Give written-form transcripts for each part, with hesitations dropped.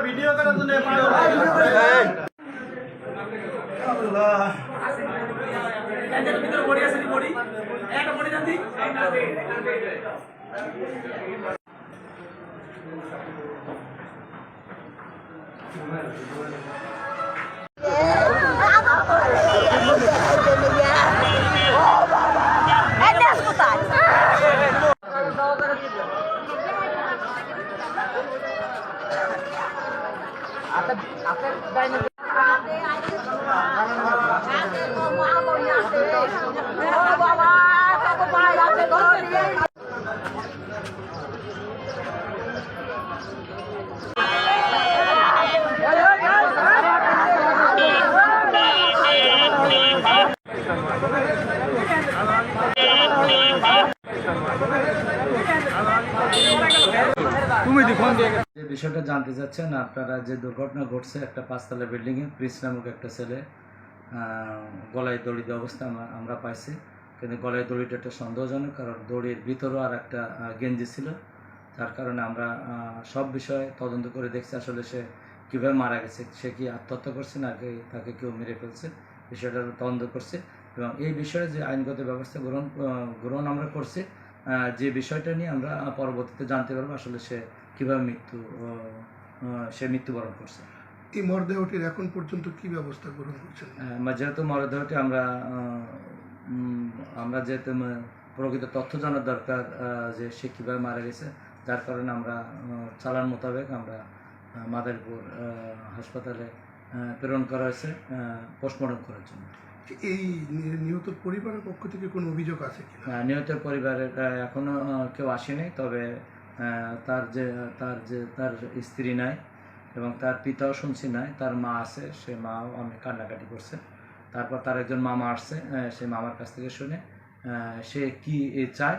Video করার জন্য বড়ি আছে বড়ি একটা বড়ি জানি যে বিষয়টা জানতে চাচ্ছেন আপনারা, যে দুর্ঘটনা ঘটছে একটা 5 তলা বিল্ডিংয়ে, প্রিন্স নামক একটা ছেলে গলায় দড়ি দেওয়া অবস্থা আমরা পাইছি। কিন্তু গলায় দড়িটা একটা সন্দেহজনক, কারণ দড়ির ভিতরেও আর একটা গেঞ্জি ছিল, যার কারণে আমরা সব বিষয়ে তদন্ত করে দেখছি আসলে সে কীভাবে মারা গেছে, সে কি আত্মহত্যা করছে না তাকে কেউ মেরে ফেলছে, বিষয়টা তদন্ত করছে। এবং এই বিষয়ে যে আইনগত ব্যবস্থা গ্রহণ আমরা করছি, যে বিষয়টা নিয়ে আমরা পরবর্তীতে জানতে পারবো আসলে সে কীভাবে মৃত্যুবরণ করছে। এই মরদেহটির এখন পর্যন্ত কি ব্যবস্থা গ্রহণ করছেন? যেহেতু মরদেহটি আমরা যেহেতু প্রকৃত তথ্য জানার দরকার যে সে কীভাবে মারা গেছে, যার কারণে আমরা চালান মোতাবেক আমরা মাদারীপুর হাসপাতালে প্রেরণ করা হয়েছে পোস্টমর্টম করার জন্য। এই নিহত পরিবারের পক্ষ থেকে কোনো অভিযোগ আছে কি? নিহতের পরিবারের এখনো কেউ আসেনি, তবে তার স্ত্রী নাই এবং তার পিতাও শুনছি নাই, তার মা আছে, সে মাও অনেক কান্নাকাটি করছে। তারপর তার একজন মামা আসছে, সে মামার কাছ থেকে শুনে সে কি চায়,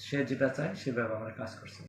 সে যেটা চায় সেভাবে আমরা কাজ করছি।